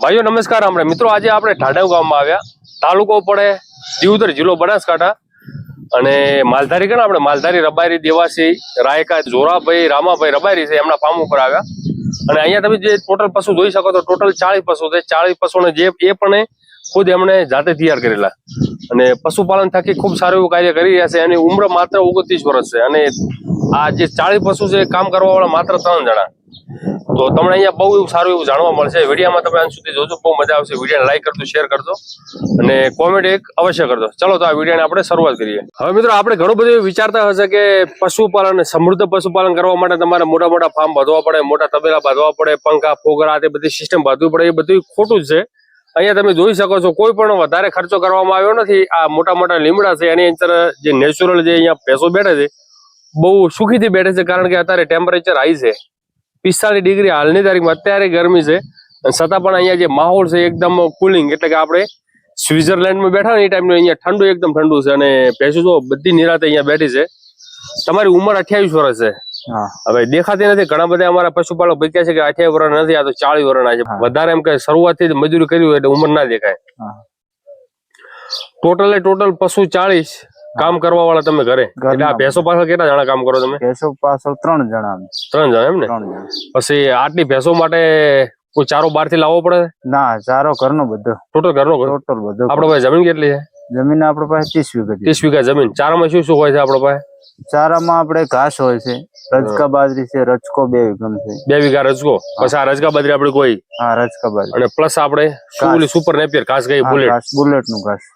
ભાઈઓ નમસ્કાર. આપણે મિત્રો આજે આપણે ઢાઢવ ગામમાં આવ્યા. તાલુકો પડે દિયોદર, જિલ્લો બનાસકાંઠા. અને માલધારી ગણ આપણે માલધારી રબારી દેવાસી રાયકા જોરાભાઈ રામાભાઈ રબારી છે, એમના ફાર્મ ઉપર આવ્યા. અને અહીંયા તમે જે ટોટલ પશુ જોઈ શકો તો ટોટલ 40 પશુ છે. 40 પશુને જે એ પણ ખુદ એમણે જાતે તૈયાર કરેલા. અને પશુપાલન થકી ખૂબ સારું એવું કાર્ય કરી રહ્યા છે. એની ઉંમર માત્ર 29 વર્ષ છે. અને આ જે 40 પશુ છે કામ કરવા વાળા માત્ર 3 જણા. તો તમને અહીંયા બહુ એવું સારું એવું જાણવા મળશે. વિડીયોમાં તમે અંત સુધી જોજો, બહુ મજા આવશે. વિડીયોને લાઈક કરજો, શેર કરજો અને કોમેન્ટ એક અવશ્ય કરજો. ચલો તો આ વિડીયોને આપણે શરૂઆત કરીએ. હવે મિત્રો આપણે ઘણું બધું વિચારતા હશે કે પશુપાલન, સમૃદ્ધ પશુપાલન કરવા માટે તમારે મોટા મોટા ફાર્મ બાંધવા પડે, મોટા તબેલા બાંધવા પડે, પંખા ફોગરા તે બધી સિસ્ટમ બાંધવી પડે. એ બધું ખોટું જ છે. અહીંયા તમે જોઈ શકો છો કોઈ પણ વધારે ખર્ચો કરવામાં આવ્યો નથી. આ મોટા મોટા લીમડા છે, એની અંદર જે નેચરલ જે અહીંયા ભેંસો બેઠે છે બહુ સુખીથી બેઠે છે. કારણ કે અત્યારે ટેમ્પરેચર હાઈ છે, 45 ડિગ્રી હાલની તારીખમાં. અત્યારે ગરમી છે છતાં પણ અહીંયા જે માહોલ છે એકદમ કુલિંગ, એટલે કે આપણે સ્વિટરલેન્ડમાં બેઠા ને એ ટાઈમનું અહીંયા ઠંડુ, એકદમ ઠંડુ છે. અને ભેંસો જો બધી નિરાતે અહીંયા બેઠી છે. તમારી ઉંમર 28 વર્ષ છે. હવે દેખાતી નથી. ઘણા બધા અમારા પશુપાલક ભાઈ કહે છે કે 28 વર્ષ નથી, આ તો 40 વર્ષના છે. વધારે એમ કે શરૂઆતથી મજૂરી કરી હોય એટલે ઉંમર ના દેખાય. ટોટલ પશુ 40 કામ કરવા વાળા તમે ઘરે. એટલે આ ભેંસો પાછળ કેટલા જણા કામ કરો તમે? ભેંસો પાછળ 3 જણા. 3 જણા એમ ને? પછી આટલી ભેંસો માટે કોઈ ચારો બહાર થી લાવવો પડે? ના, ચારો ઘરનો બધો. ટોટલ ઘરનો? ટોટલ બધો. આપડે પાસે જમીન કેટલી છે? જમીન આપડે પાસે 30 વીઘા. 30 વીઘા જમીન. ચારામાં શું શું હોય છે આપડે પાસે? ચારામાં આપડે ઘાસ હોય છે, રજકા બાજરી છે, રજકો 2 વીઘા છે. 2 વીઘા રજકો. પછી આ રજકા બાજરી આપડે કોઈ? હા, રજકા બાજરી. અને પ્લસ આપડે સુપર નેપિયર ઘાસ ગઈ, બુલેટ નું ઘાસ.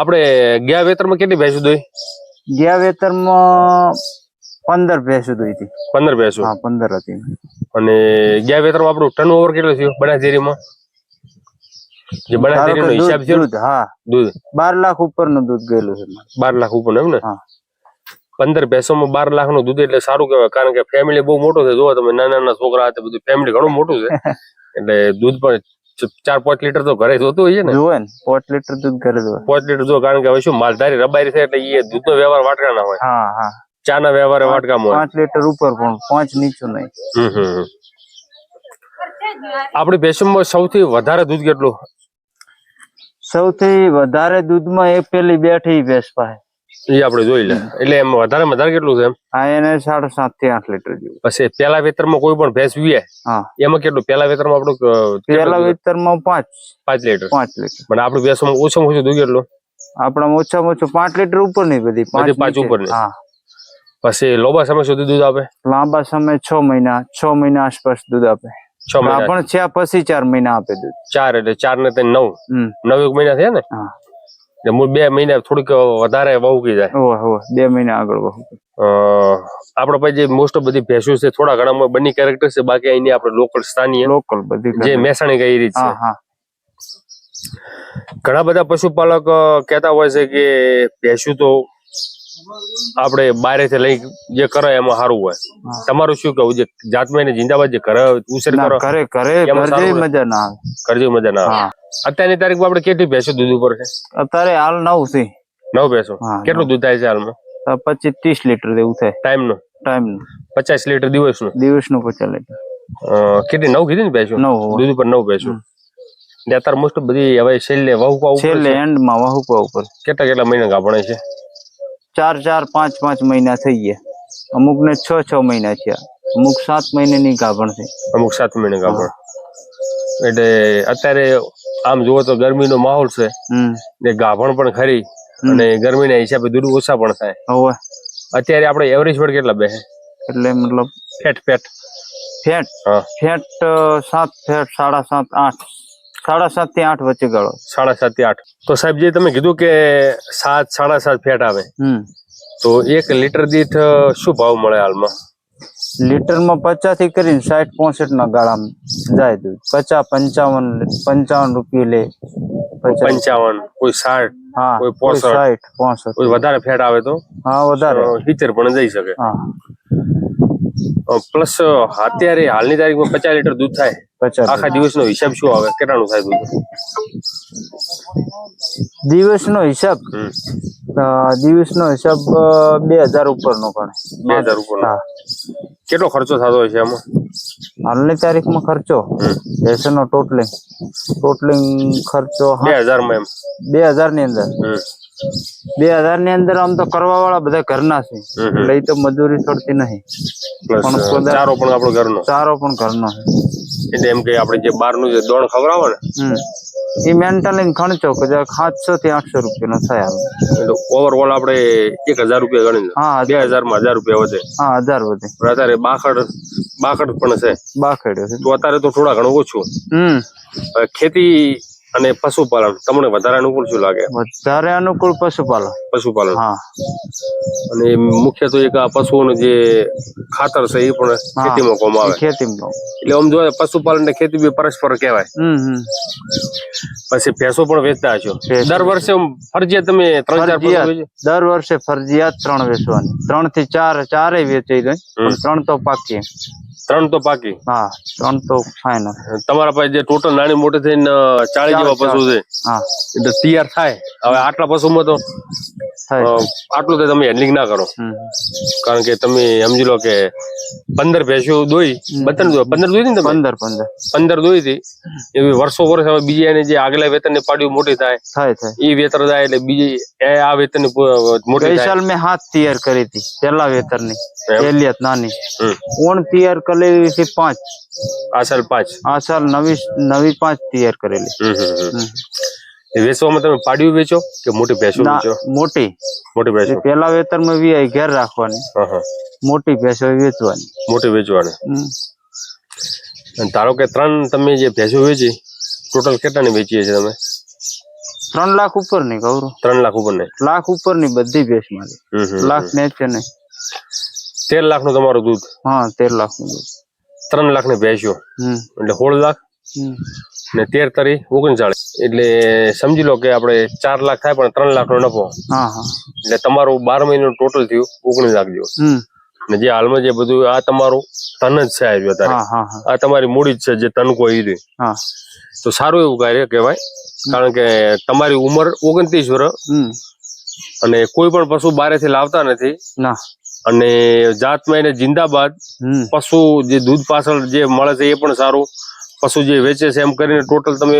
આપડે ગયા વેતરમાં કેટલી ભેંસો દોઈ? ગયા વેતરમાં 15 ભેંસો દોઈ હતી. 15 ભેંસો? હા, 15 હતી. અને ગયા વેતરમાં આપણું ટર્નઓવર કેટલું થયું બનાસડેરીમાં? જે બનાસડેરીનો હિસાબ છે? હા, દૂધ 12 લાખ ઉપરનું દૂધ ગયેલું છે. 12 લાખ ઉપર એમ ને? હા. 15 ભેંસોમાં 12 લાખ નું દૂધ એટલે સારું કહેવાય. કારણ કે ફેમિલી બહુ મોટો છે. જોવો તમે, નાના છોકરા હતા, બધું ફેમિલી ઘણું મોટું છે. એટલે દૂધ પણ 4-5 લીટર તો ઘરે જોતું હોય છે ને? જોવે ને, 5 લીટર દૂધ ઘરે જોવે. 5 લીટર જો. કારણ કે હવે શું માલધારી રબારી છે એટલે એ દૂધનો વ્યવહાર વાટકા ના હોય. હા હા, ચા ના વ્યવહારે વાટકામાં હોય. 5 લીટર ઉપર પણ 5 નીચું નહીં. આપણી ભેંસોમાં સૌથી વધારે દૂધ કેટલું? સૌથી વધારે દૂધમાં એક પેલી બેઠી ભેંસ પાસે, એ આપણે જોઈ લે. એટલે એમ વધારે કેટલું છે એમ? હા, એને 7.5 થી 8 લીટર જેવું. પછી પેલા વેતરમાં કોઈ પણ ભેંસ વીએ, હા, એમાં કેટલું? પેલા વેતરમાં આપણું પેલા વેતરમાં 5 લીટર. 5 લીટર. પણ આપણી ભેંસોમાં ઓછામાં ઓછું દૂધ કેટલું? આપણામાં ઓછામાં ઓછું 5 લીટર ઉપર નહીં, બધી 5 ઉપર ની. હા. પછી લાંબા સમય સુધી દૂધ આપે? લાંબા સમય 6 મહિના આસપાસ દૂધ આપે. 6 મહિના પણ છે પછી 4 મહિના આપે દૂધ. 4 એટલે 4 ને 3 9. 9 મહિના થયા ને? હા. 2 મહિના થોડીક વધારે વહુકી જાય. 2 મહિના આગળ વહુકી. આપડે પાસે જે મોસ્ટ ઓફ બધી ભેંસો છે થોડા ઘણા બની કેરેક્ટર છે, બાકી અહીંની આપણે લોકલ સ્થાનીય લોકલ બધી જે મહેસાણી કઈ રીત છે. હા. ઘણા બધા પશુપાલક કહેતા હોય છે કે ભેંસું તો આપણે બહારેથી લઈ જે કરે એમાં સારું હોય. તમારું શું કહું? જે જાતમાં જિંદાબાદ જે ઘરે ઉછેર કરો, ઘરે મજા ના આવે. કરજો મજા ના આવે. અત્યારની તારીખમાં આપણે કેટલી ભેંસો દૂધ ઉપર છે? અત્યારે હાલ 9 છે. 9 ભેંસો. કેટલું દૂધ થાય છે હાલમાં? 25-30 લીટર જેવું થાય. ટાઈમનું 50 લીટર દિવસનું 50 લીટર. કેટલી? 9 કીધી ને ભેંસો? દૂધ ઉપર 9 ભેંસો. અત્યારે મોસ્ટ બધી હવે છેલ્લે વહુકા ઉપર, છેલ્લે એન્ડમાં વહુકા ઉપર કેટલા મહિના ગાભણે છે? 4 5 મહિના થઈ ગયા. અમુક ને 6 મહિના થયા. અમુક 7 મહિનાની ગાભણ છે. અમુક 7 મહિના ગાભણ. એટલે અત્યારે આમ જુઓ તો ગરમીનો માહોલ છે ને, ગાભણ પણ ખરી અને ગરમીના હિસાબે દૂધ ઓછા પણ થાય. અત્યારે આપણે એવરેજ પર કેટલા બેસે? એટલે મતલબ ફેટ 7 ફેટ 7.5 8. 7.5 થી 8 વચ્ચે ગાળો. 7.5 થી 8. તો સાહેબ જે તમે કીધું કે 7.5 ફેટ આવે, તો 1 લીટર દીઠ શું ભાવ મળે હાલમાં? લીટરમાં 50 થી કરીને 60-65 ના ગાળામાં જાય દૂધ. 50-55 રૂપિયા લે. 55, કોઈ 60, કોઈ 65. કોઈ વધારે ફેટ આવે તો વધારે 70 પણ જઈ શકે. પ્લસ અત્યારે હાલની તારીખમાં 50 લીટર દૂધ થાય. આખા દિવસનો હિસાબ શું આવે? કેટલાનું થાય દૂધ? દિવસનો હિસાબ 2000 ઉપરનો ગણે. 2000 ઉપરનો. કેટલો ખર્ચો થતો હોય છે એમાં? હાલની તારીખમાં ખર્ચો ભેંસનો ટોટલિંગ ખર્ચો 2000 માં એમ? 2000 ની અંદર 2000 ની અંદર આમ તો કરવા વાળા બધા ઘરના છે એટલે ઈ તો મજૂરી છોડતી નહીં. પ્લસ ચારો પણ આપણો ઘરનો? ચારો પણ ઘરનો છે. એટલે એમ કે આપણે જે બહારનું જે દોણ ખવડાવો ને એ મેન્ટલી ખર્ચો કે 700 થી 800 રૂપિયાનો થાય આવે. એટલે ઓવરઓલ આપણે 1000 રૂપિયા ગણી લો. હા 2000 માં 1000 રૂપિયા વધે. હા 1000 વધે. પણ અત્યારે બાખડ પણ છે. બાખડ્યો છે તો અત્યારે તો થોડા ઘણું ઓછું. હવે ખેતી અને પશુપાલન તમને વધારે અનુકૂળ શું લાગે? વધારે અનુકૂળ પશુપાલન. હા. અને મુખ્ય તો એક આ પશુઓનું જે ખાતર છે એ પણ ખેતીમાં કામ આવે. ખેતીમાં એટલે આમ જોઈએ પશુપાલન ને ખેતી બી પરસ્પર કહેવાય. પછી ભેંસો પણ વેચતા હશો? દર વર્ષે ફરજિયાત તમે 3-4 દર વર્ષે ફરજિયાત 3 વેચવાની. 3 થી 4 ચારેય વેચાઈ જાય પણ 3 તો પાકી. 3 તો પાકી? હા 3 તો ફાઇનલ. તમારા પાસે જે ટોટલ નાની મોટી થઈને 40 જેવા પશુ છે એટલે તૈયાર થાય. હવે આટલા પશુમાં તો આટલું તો તમે હેન્ડલિંગ ના કરો, કારણ કે તમે સમજી લો કે 15 ભેંસો દોઈ 15 દોઈ ને તમે 15 દોઈ હતી એવી વર્ષો વર્ષ હવે બીજી એને જે આગલા વેતન ની પાડ્યું મોટી થાય એ વેતર જાય એટલે બીજી આ વેતન ની મોટી થાય. સાલ મેં હાથ તૈયાર કરી હતી પેલા વેતર ની એલિયત નાની ઓણ તૈયાર કરેલી હતી 5. આ સાલ 5? આ સાલ નવી 5 તૈયાર કરેલી. વેચવામાં તમે પાડ્યું વેચો કે મોટી ભેંસો વેચો? મોટી ભેંસો. પેલા વેતર માં ઘેર રાખવાની, મોટી ભેંસો વેચવાની. અને ધારો કે 3 તમે જે ભેંસો વેચી ટોટલ કેટલાની વેચીએ છે તમે? 3 લાખ ઉપર ની ગૌરવ. 3 લાખ ઉપર ની? લાખ ઉપર ની બધી ભેંસ મારી. લાખ ને છે નહીં. 13 લાખ નું તમારું દૂધ? હા 13 લાખ નું દૂધ. 3 લાખ ની ભેંસો એટલે 16 લાખ ને 13 તરી 39 એટલે સમજી લો કે આપણે 4 લાખ થાય પણ 3 લાખ નો નફો. એટલે તમારું 12 મહિનાનું ટોટલ થયું 19 લાખ જેવું. ને જે હાલમાં જે બધું આ તમારું તન જ છે અત્યારે, આ તમારી મૂડી જ છે જે તન કોઈ રહી, તો સારું એવું કાર્ય કહેવાય. કારણ કે તમારી ઉંમર 29 વર્ષ અને કોઈ પણ પશુ બારેથી લાવતા નથી અને જાતમાં એને જિંદાબાદ. પશુ જે દૂધ પાછળ જે મળે છે એ પણ સારું, પશુ જે વેચે છે એમ કરીને ટોટલ તમે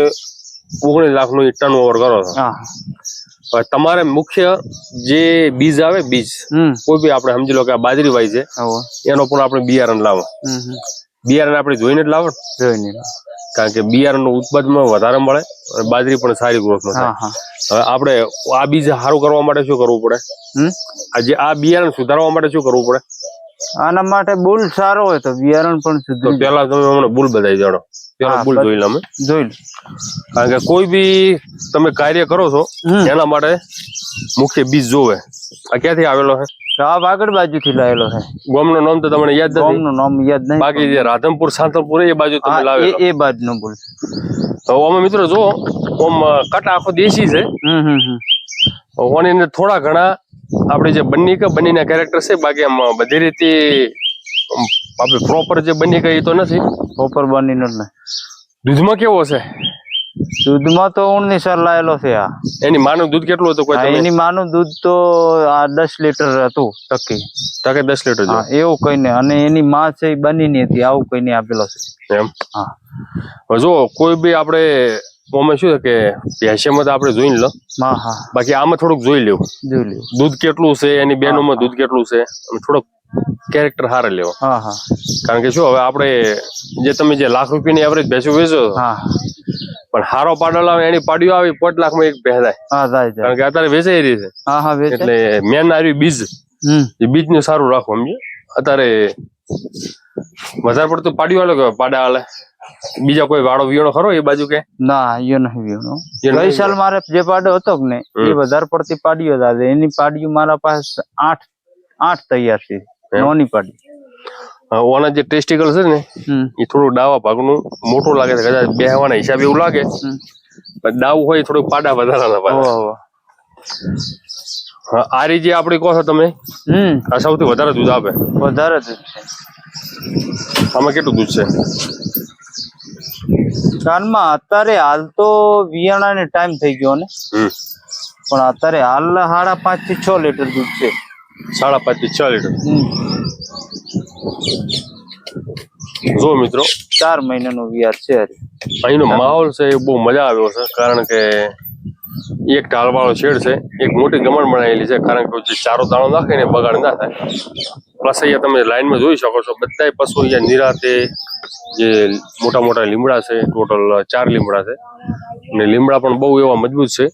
19 લાખ નું ટર્ન ઓવર કરો છો. તમારે મુખ્ય જે બીજ આવે કોઈ બી આપણે સમજી લો કે આ બાજરી વાય છે એનો પણ આપણે બિયારણ લાવો. બિયારણ આપણે જોઈને જ લાવો, કારણ કે બિયારણ નું ઉત્પાદન વધારે મળે અને બાજરી પણ સારી ગ્રોથમાં થાય. હવે આપણે આ બીજ સારું કરવા માટે શું કરવું પડે? આ બિયારણ સુધારવા માટે શું કરવું પડે? આના માટે બુલ સારો હોય તો બિયારણ પણ સુધરે. પેલા તમે હમણાં બુલ બતાવી જાણો, પેલા બુલ જોઈ લો. કારણ કે કોઈ બી તમે કાર્ય કરો છો એના માટે મુખ્ય બીજ જોવે. આ ક્યાંથી આવેલો છે? આ વાગડ બાજુ થી લાવેલો છે. ગામનું નામ તો તમને યાદ નથી? ગામનું નામ યાદ નહીં, બાકી જે રાધનપુર સાંતલપુર એ બાજુ તમે લાવેલો. એ બાજુ નો બુલ. અમે મિત્રો જો ઓમ કટ આખો દેશી છે. ઓની અંદર થોડા ઘણા આપણે જે બનીના કેરેક્ટર છે, બાકી આમ બધી રીતે આપણે પ્રોપર જે બની ગઈ તો નથી. પ્રોપર બની નો જ નહીં. દૂધમાં કેવો છે? દૂધમાં તો 19 લાયેલો છે. આ એની માનું દૂધ કેટલું હતું? એની માનું દૂધ તો આ 10 લીટર હતું ટકે 10 લીટર એવું કઈ નહીં. અને એની માં છે એ બની ની હતી, આવું કઈ નહીં આપેલો છે એમ. જો કોઈ બી આપણે શું છે કે ભેંસમાં તો આપણે જોઈ લો, બાકી આમાં થોડુંક જોઈ લેવું દૂધ કેટલું છે, એની બહેનોમાં દૂધ કેટલું છે, થોડોક કેરેક્ટર સારા લેવો. કારણ કે શું હવે આપણે જે તમે જે લાખ રૂપિયાની એવરેજ ભેંસો વેચો પણ હારો પાડો લાવે એની પાડીઓ આવી 5 લાખમાં એક ભેંસ થાય. કારણ કે અત્યારે વેચાઈ રહી છે. એટલે મેન આવ્યું બીજ, એ બીજ ને સારું રાખો. સમજે અત્યારે વધારે પડતું પાડ્યું હાલે કે પાડા હાલે? બીજા કોઈ વાળો વિયાણો ખરો એ બાજુ કે ના? એ નહીં વિયાણો. ગઈ સાલ મારે જે પાડો હતો કે ને એ વધારે પડતી પાડીઓ જ. એની પાડીઓ મારા પાસે 8 તૈયાર છે, નાની પાડી. ઓના જે ટેસ્ટિકલ છે ને એ થોડું ડાવા ભાગનું મોટું લાગે છે, કદાચ બેહવાના હિસાબે એવું લાગે. ડાવું હોય થોડું પાડા વધારાના પાડે. આરી જે આપડી કહો છો તમે, આ સૌથી વધારે દૂધ આપે? વધારે દૂધ છે. આમાં કેટલું દૂધ છે કાનમાં? અત્યારે હાલ તો વિયાણા ને ટાઈમ થઈ ગયો ને, પણ અત્યારે હાલ 5.5 થી 6 લીટર દૂધ છે. 5.5 થી 6 લીટર. જો મિત્રો 4 મહિનાનો વિયાર છે હરી. અહીંનો માહોલ છે એ બહુ મજા આવ્યો છે, કારણ કે એક ઢાળવાળો શેડ છે, એક મોટી ગમણ બનાવેલી છે, કારણ કે જે ચારો દાણો નાખે ને બગાડ ના થાય. પ્લસ અહીંયા તમે લાઈનમાં જોઈ શકો છો બધાય પશુ અહીંયા નિરાતે, જે મોટા મોટા લીમડા છે, ટોટલ 4 લીમડા છે, અને લીમડા પણ બહુ એવા મજબૂત છે,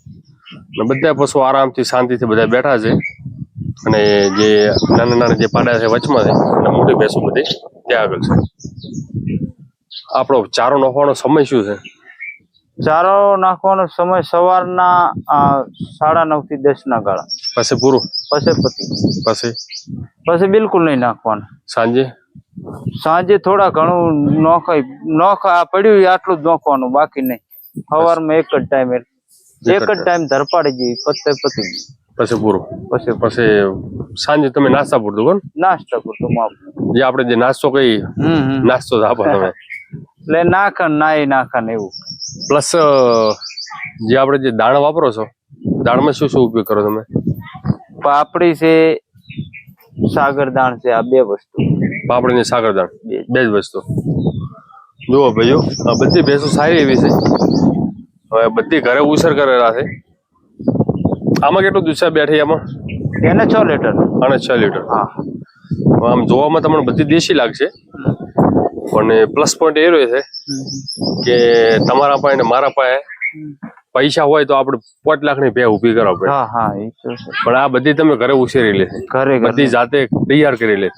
અને બધા પશુ આરામથી શાંતિથી બધા બેઠા છે, અને જે નાના નાના જે પાડા છે વચમાં છે, અને મોટી ભેંસો બધી ત્યાં આગળ છે. આપણો ચારો નાખવાનો સમય શું છે? ચારો નાખવાનો સમય સવારના 9:30 થી 10 ના ગાળા. પછી પૂરું? પછી પતી. પછી બિલકુલ નહીં નાખવાનું. સાંજે થોડા ઘણું નોખા પડ્યું આટલું જ નાખવાનું, બાકી નહીં. સવારમાં એક જ ટાઈમ ધરપાડી જઈએ, પતી ગયું. પછી પૂરું? પછી સાંજે તમે નાસ્તા પૂરતું કોણ? નાસ્તા પૂરતું માપ. જે આપણે જે નાસ્તો કહીએ, નાસ્તો જ આપો તમે. એટલે નાખા ને એવું. પ્લસ જે આપણે જે દાણ વાપરો છો, દાણમાં શું શું ઉપયોગ કરો તમે? પાપડી છે, સાગરદાણ છે, આ 2 વસ્તુ. પાપડી ને સાગરદાણ 2 જ વસ્તુ. જુઓ ભાઈઓ, આ બધી ભેંસો સારી એવી છે, હવે બધી ઘરે ઉછેર કરેલા છે. આમાં કેટલું દૂધ છે બેઠી? આમાં એને 6 લીટર. અને 6 લીટર. હા, આમ જોવામાં તમને બધી દેશી લાગશે, પણ પ્લસ પોઈન્ટ એ રહ્યો છે કે તમારા પાસે ને મારા પાસે પૈસા હોય તો આપણે 5 લાખની ભેં ઊભી કરાવ પડે. પણ આ બધી તમે ઘરે ઉછેરી લે, બધી જાતે તૈયાર કરી લે.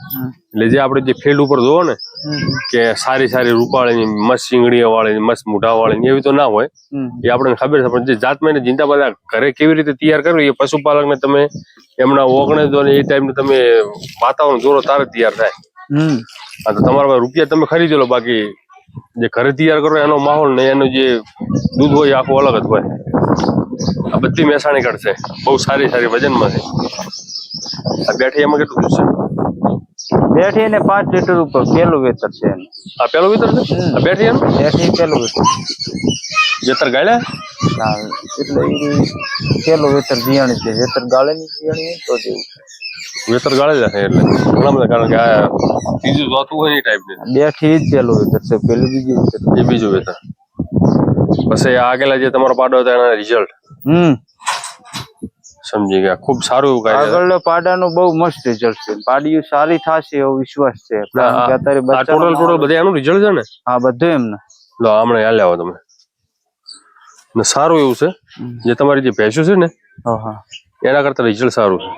એટલે જે આપણે જે ફિલ્ડ ઉપર જોવો ને કે સારી રૂપાળી, મસ્ત શીંગડીઓ વાળી, મસ્ત મૂઢા વાળી, એવી તો ના હોય, એ આપણને ખબર છે. પણ જે જાતમાં જિંદા બધા ઘરે કેવી રીતે તૈયાર કરવી, એ પશુપાલકને તમે એમના ઓગણે દો ને એ ટાઈમને તમે વાતાવરણ જોરો તારે તૈયાર થાય. તો તમારા પાસે રૂપિયા તમે ખરીદી લો, બાકી જે ઘરે તૈયાર કરો એનો માહોલ ને એનું જે દૂધ હોય આખું અલગ જ હોય. આ બધી મહેસાણી કાઢ છે, બહુ સારી વજનમાં છે. આ બેઠી એમાં કેટલું દૂધ છે? બેઠી ને 5 લીટર ઉપર પેલું વેતર છે. આ પેલું વેતર છે? આ બેઠી એનું પેલું વેતર. વેતર ગાળ્યા? એટલે પેલું વેતર જીયાણી છે. વેતર ગાળે ની જીયાણી તો જેવું વેતર ગાળે જ છે. એટલે ઘણા બધા, કારણ કે આ બીજું જોતું હોય એ ટાઈપ ને. બેઠી જ પેલું વેતર છે, પેલું બીજું વેતર. એ બીજું વેતર. પછી આગેલા જે તમારો પાડો હતો એના રિઝલ્ટ સમજી ગયા, ખૂબ સારું એવું કાંઈ. આગળ પાડાનું બહુ મસ્ત રિઝલ્ટ છે, પાડીયું સારી થશે એવો વિશ્વાસ છે. ટોટલ બધા એનું રિઝલ્ટ છે ને? હા, બધું એમને. લો હમણાં હાલ આવો તમે, ને સારું એવું છે. જે તમારી જે ભેંસો છે ને એના કરતા રિઝલ્ટ સારું છે.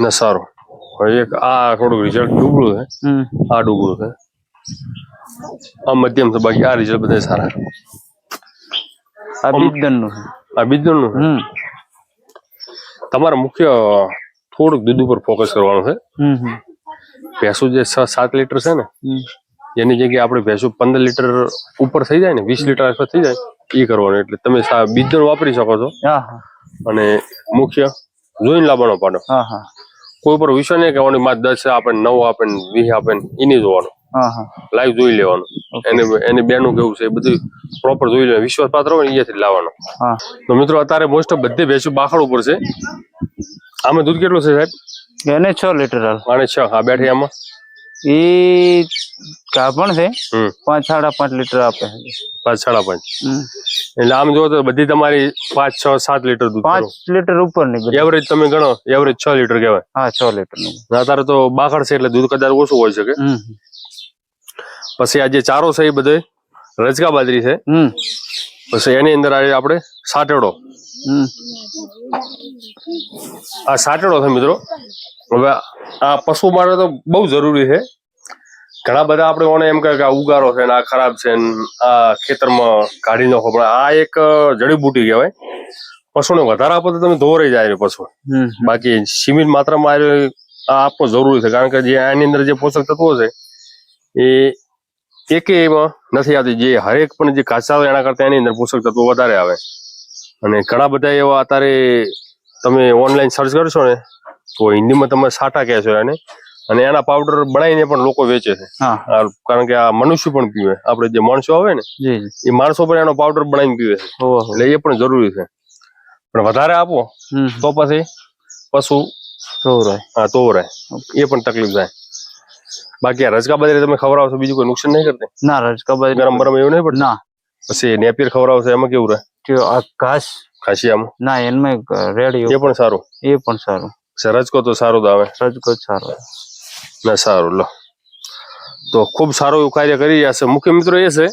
ને સારું. એક આ થોડુંક રિઝલ્ટ ડૂબળું છે, આ ડૂબળું છે, આ મધ્યમ છે, બાકી આ રિઝલ્ટ બધા સારા. આ બીજદણ નું. તમારે મુખ્ય થોડુંક દૂધ ઉપર ફોકસ કરવાનું છે. ભેંસો જે 6-7 લીટર છે ને, એની જગ્યાએ આપણે ભેંસો 15 લીટર ઉપર થઈ જાય ને, 20 લીટર આસપાસ થઈ જાય, એ કરવાનું. એટલે તમે બીજદણ વાપરી શકો છો. અને મુખ્ય જોઈને લાવવાનો પાડો. કોઈ પર વિશ્વાસ નહીં કરવાનો, માં 10 આપે, 9 આપે, 20 આપે, એની જોવાનું. લાઈવ જોઈ લેવાનું. એને બેનું કેવું છે એ બધું પ્રોપર જોઈ લેવાનું. વિશ્વાસ પાત્ર હોય ને અહીંયાથી લાવવાનો. તો મિત્રો અત્યારે મોસ્ટ ઓફ બધી ભેંસો બાખડ ઉપર છે. આમાં દૂધ કેટલું છે સાહેબ? એને 6 લીટર. આને 6. હા, બેઠી આમાં એ ગાભણ છે, 5-5.5 લીટર આપે. 5-5.5. એટલે આમ જો તો બધી તમારી 5, 6, 7 લીટર દૂધ. 5 લીટર ઉપર ની એવરેજ તમે ગણો, એવરેજ 6 લીટર કહેવાય. હા, 6 લીટર. અત્યારે તો બાખડ છે એટલે દૂધ કદાચ ઓછું હોય શકે. પછી આ જે ચારો છે એ બધો રજકા બાજરી છે. પછી એની અંદર આપણે સાટેડો, આ સાટેડો છે મિત્રો. હવે આ પશુ માટે તો બહુ જરૂરી છે. ઘણા બધા આપણે ઓને એમ કહે કે આ ઉગારો છે ને આ ખરાબ છે ને આ ખેતરમાં કાઢી નાખો, પણ આ એક જડીબુટી કહેવાય. પશુને વધારે આપો તો તમે ધોવાઈ જાય પશુ. બાકી સીમિત માત્રામાં આ આપવો જરૂરી છે, કારણ કે જે આની અંદર જે પોષક તત્વો છે એ એમાં નથી આવતી. જે હરેક પણ જે ઘાસચારો એના કરતા એની અંદર પોષક તત્વો વધારે આવે. અને ઘણા બધા એવા અત્યારે તમે ઓનલાઈન સર્ચ કરશો ને તો હિન્દીમાં તમે સાટા કહેશો એને, અને એના પાવડર બનાવીને પણ લોકો વેચે છે. કારણ કે આ મનુષ્ય પણ પીવે, આપણે જે માણસો આવે ને એ માણસો પણ એનો પાવડર બનાવીને પીવે છે. એટલે એ પણ જરૂરી છે. પણ વધારે આપો તો પછી પશુ હા તો રહે એ પણ તકલીફ થાય. બાકી આ રજકા બાજરી તમે ખવડાવશો બીજું કોઈ નુકસાન નહીં કરતી? ના રજકા બાજરી ગરમ બરમ એવું નહીં પડતું? ના. પછી નેપિયર ખવડાવશો એમાં કેવું રહે? આ ઘાસ ખાસિયામાં ના એમાં રેડી એ પણ સારું. એ પણ સારું. રજકો તો સારો જ આવે. રજકો જ સારો ના સારું. લો તો ખૂબ સારું એવું કાર્ય કરી રહ્યા છે. મુખ્ય મિત્રો એ છે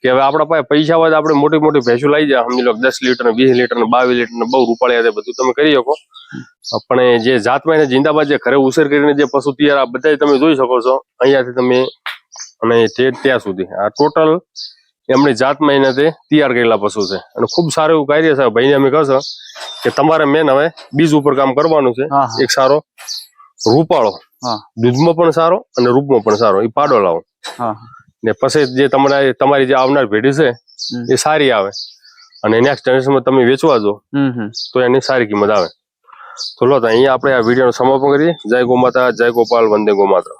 કે હવે આપણા પાસે પૈસા હોય તો આપણે મોટી મોટી ભેંસો લઈ જાય, સમજી લો 10 લીટર 20 લીટર 22 લીટર બહુ રૂપાળિયા છે, બધું તમે કરી શકો. પણ જે જાતમાં જિંદાબાદ જે ઘરે ઉછેર કરીને જે પશુ તૈયાર આ બધા તમે જોઈ શકો છો અહીંયાથી તમે અને ત્યાં સુધી આ ટોટલ એમની જાતમાં એને તે તૈયાર કરેલા પશુ છે. અને ખૂબ સારું એવું કાર્ય છે. ભાઈને અમે કહો કે તમારે મેન હવે બીજ ઉપર કામ કરવાનું છે. એક સારો રૂપાળો, દૂધમાં પણ સારો અને રૂપમાં પણ સારો એ પાડો લાવો ને પછી જે તમારી જે આવનાર પેઢી છે એ સારી આવે અને નેક્સ્ટ જનરેશનમાં તમે વેચવા જો તો એની સારી કિંમત આવે. તો લો અહીંયા આપણે આ વિડીયોનું સમાપન કરીએ. જય ગૌ માતા, જય ગોપાલ, વંદે ગૌ માતા.